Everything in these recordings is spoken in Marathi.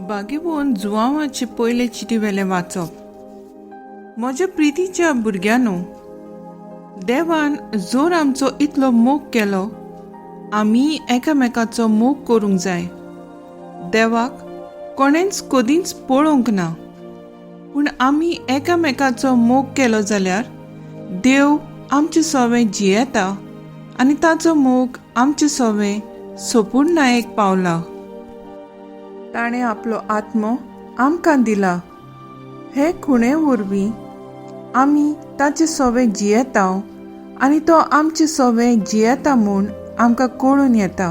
बागेवून जुवांवाचे पयले चिटी वेले वाचप. म्हज्या प्रितीच्या भुरग्यांनो, देवान जोर आमचो इतलो मोग केलो, आमी एकामेकाचो मोग करूंक जाय. देवाक कोणेंच कदींच पळोवंक ना, पूण आमी एकामेकाचो मोग केलो जाल्यार देव आमचे सोवें जियेता आनी ताचो मोग आमचे सोवें सोपूर्णायेक पावला. ताणें आपलो आत्मो आमकां दिला. हे खुणे वरवीं आमी ताचे सोवें जियेता आनी तो आमचे सोवें जियेता म्हूण आमकां कळून येता.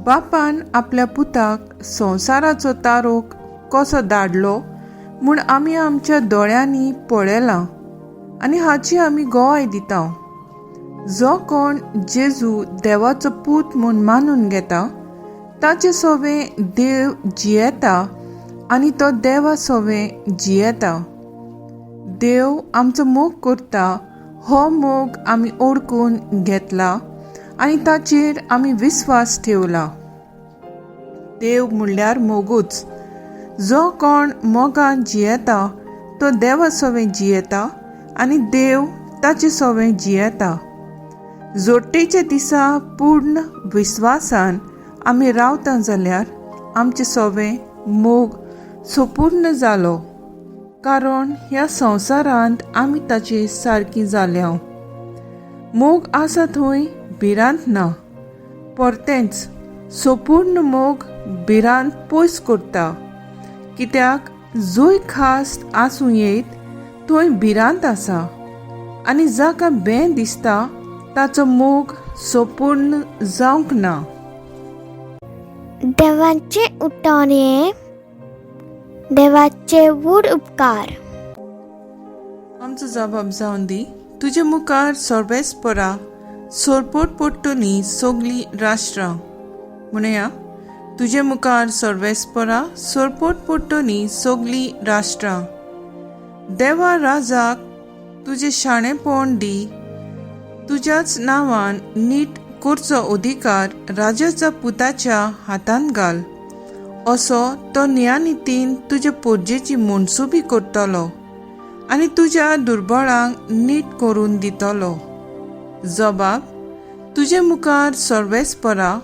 बापान आपल्या पुताक संवसाराचो तारोक कसो धाडलो म्हूण आमी आमच्या दोळ्यांनी पळयलां आनी हाची आमी गोवाय दिता. जो कोण जेजू देवाचो पूत म्हूण मानून घेता, ताचे सोवें देव जियेता आनी तो देवा सोवें जियेता. देव आमचो मोग करता, हो मोग आमी ओळखून घेतला आनी ताचेर आमी विस्वास ठेवला. देव म्हणल्यार मोगूच. जो कोण मोगान जियेता तो देवा सोवें जियेता आनी देव ताचे सोवें जियेता. जोडटेच्या दिसा पूर्ण विस्वासान आमी रावता जाल्यार आमचे सोवें मोग सोपूर्ण जालो, कारण ह्या संवसारांत आमी ताचे सारकीं जाल्या. मोग आसा थंय भिरांत ना, परतेंच सोपूर्ण मोग भिरांत पयस करता. कित्याक जंय खास्ट आसूं येत थंय भिरांत आसा आनी जाका बें दिसता ताचो मोग सोपूर्ण जावंक ना. देवाचे उतोणे, देवाचे वूड उपकार. आमचो जबाब जावन दी. तुजे मुखार सर्वेस्परा सोरपोट पडटली सगळीं राष्ट्रां. म्हणया, तुजे मुखार सर्वेस्परा सोरपोट पडटली सगळीं राष्ट्रां. देवा राजाक तुजे शाणेपण दी. तुज्याच नांवान नीट करचो अधिकार राजाच्या पुताच्या हातांत घाल. असो तो न्यायनितीन तुजे पोरजेची मनसुबी करतलो आनी तुज्या दुर्बळांक नीट करून दितलो. जबाब, तुजे मुखार सर्वेस्परा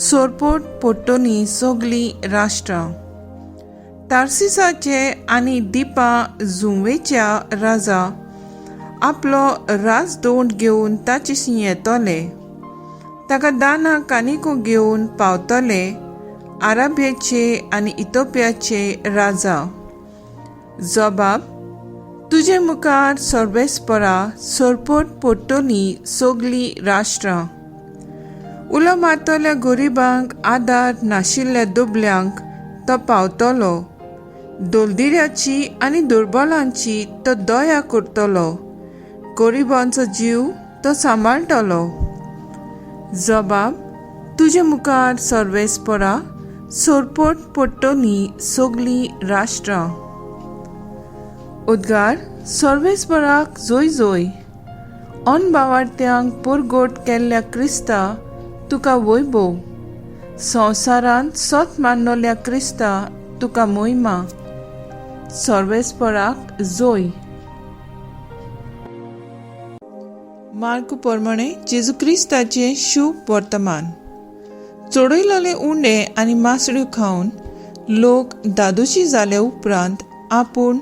सोरपोट पडटली सगळीं राष्ट्रां. तार्सिसाचे आनी दिपा जुंवेच्या राजा आपलो राजदोंड घेवन ताचेशी येतले. ताका दाना कानिको घेवन पावतले आराबियाचे आनी इथियोपियाचे राजा. जबाब, तुजे मुखार सर्वेस्परा सोरपोट पडटली सगळीं राष्ट्रां. उलो मारतल्या गरिबांक आदार नाशिल्ल्या दुबल्यांक तो पावतलो. दोलदिऱ्याची आनी दुर्बलांची तो दया करतलो. गरिबांचो जीव तो सांबाळटलो. जबाब, तुजे मुखार सर्वेस्परा सोरपोट पडटली सगळीं राष्ट्रां. उद्गार. सर्वेस्पराक जोय जोय. अनभावार्थ्यांक परगट केल्ल्या क्रिस्ता तुका वैभव. संवसारांत सोत मारलोल्या क्रिस्ता तुका मोहिमा. सर्वेस्पराक जोय. मार्क प्रमाणे जेजू क्रिस्ताचे शुभ वर्तमान. चडयलोले उंडे आनी मासड्यो खावन लोक दादोशी जाले उपरांत आपूण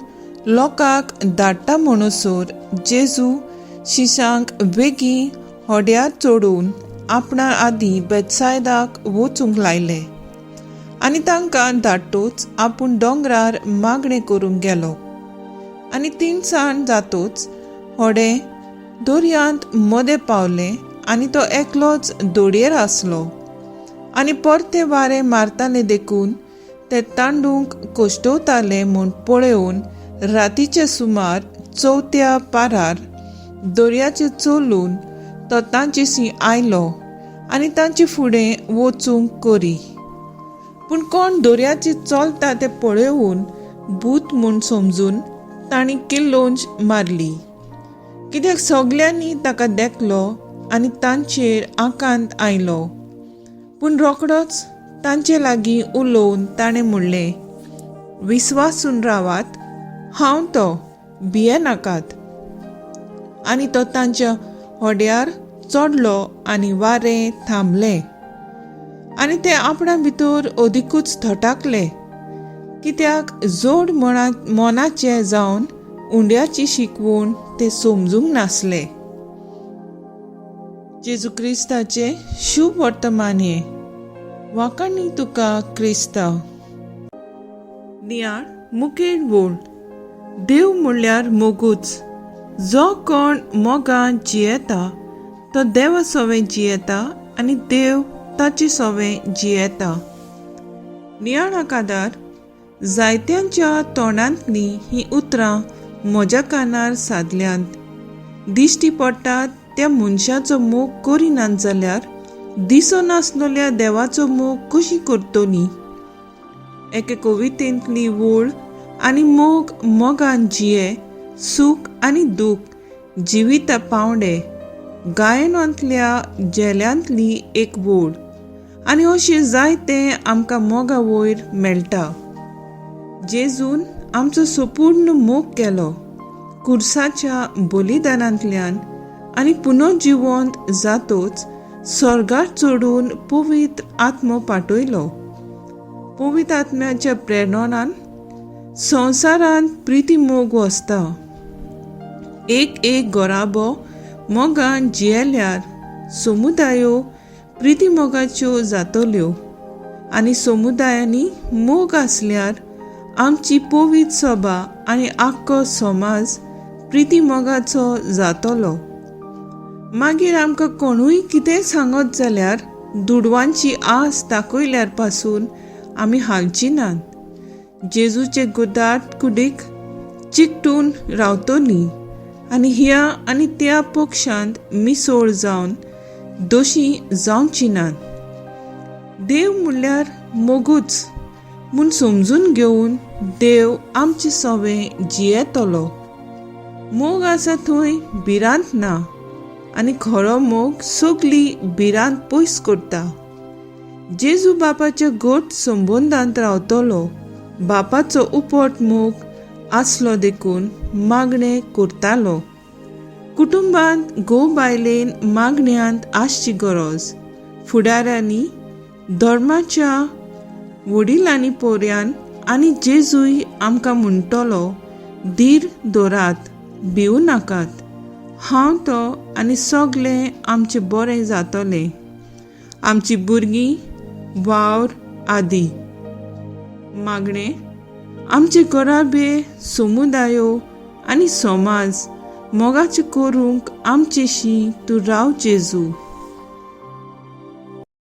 लोकांक धाडटा म्हणसर जेजू शिशांक बेगीन होड्यार चडोवन आपणा आदीं बेतसायदाक वचूंक लायले आनी तांकां धाडटोच आपूण दोंगरार मागणें करूंक गेलो. आनी तिणसाण जातोच होडे दर्यांत मदें पावले आनी तो एकलोच दोडयेर आसलो. आनी परते वारें मारताले देखून ते तांडूंक कोश्टवताले म्हूण पळयोवन रातीचे सुमार 4थ्या पारार दर्याचेर चलून तो तांचेशी आयलो आनी तांचे फुडें वचूंक करी. पूण कोण दर्याचेर चलता ते पळयोवन भूत म्हूण समजून तांणी किल्लोंज मारली. कित्याक सगल्यांनी ताका देखलो आनी तांचेर आकांत आयलो. पूण रोखडोच तांचे लागीं उलोवन ताणें म्हणलें, विस्वासून रावात, हांव तो, भिये नाकात. आनी तो तांच्या होड्यार चडलो आनी वारें थांबलें. आनी ते आपणा भितर अदिकूच थटाकले, कित्याक जोड मोनाचे जावन उंड्याची शिकवण ते समजूंक नासले. जेजू क्रिस्ताचे शुभ वर्तमान हे. वाकाणी तुका क्रिस्तांव. नियाळ मुखेल वोळ. देव म्हणल्यार मोगूच. जो कोण मोगान जियेता तो देवा सोवें जियेता आनी देव ताचे सोवें जियेता. नियाळ कादार जायत्यांच्या तोंडांतली ही उतरां म्हज्या कानार सादल्यांत. दिश्टी पडटात त्या मनशाचो मोग करिनात जाल्यार दिसो नासलोल्या देवाचो मोग कशी करतली. एके कवितेंतली वोळ आनी मोग मोगान जिये, सूख आनी दूख जिविता पावंडे गायनांतल्या जेल्यांतली एक वोळ. आनी अशें जायते आमकां मोगा वयर मेळटा. जेजून आमचो संपूर्ण मोग केलो कुर्साच्या बलिदानांतल्यान आनी पुनर्जिवंत जातोच स्वर्गार चडून पवित्र आत्मो पाठयलो. पवित्र आत्म्याच्या प्रेरणान संवसारांत प्रिती मोग वसता. एक गोराबो मोगान जियेल्यार समुदायो प्रिती मोगाच्यो जातल्यो आनी समुदायांनी मोग आसल्यार आमची पवित्र सभा आनी आख्खो समाज प्रिती मोगाचो जातलो. मागीर आमकां कोणूय कितें सांगत जाल्यार दुडवांची आस दाखयल्यार पासून आमी हालची नात. जेजूचे गुदाट कुडीक चिकटून रावतली आनी ह्या आनी त्या पक्षांत मिसळ जावन दोशी जावची नात. देव म्हणल्यार मोगूच म्हूण समजून घेवन देव आमचे सोवें जियेतलो. मोग आसा थंय भिरांत ना आनी खरो मोग सगली भिरांत पयस करता. जेजू बापाच्या घट संबंदांत रावतलो. बापाचो उपट मोग आसलो देखून मागणें करतालो. कुटुंबांत घोव बायलेन मागण्यांत आसची गरज. फुडाऱ्यांनी धर्माच्या वडिलांनी पोरयान आनी जेजूय आमकां म्हणटलो, धीर दवरात, भिवू नाकात, हांव तो आनी सगलें आमचें बरें जातलें. आमची भुरगीं वावर आदी. मागणें आमचे घराबे समुदायो आनी समाज मोगाचें करूंक आमचेशी तूं राव जेजू.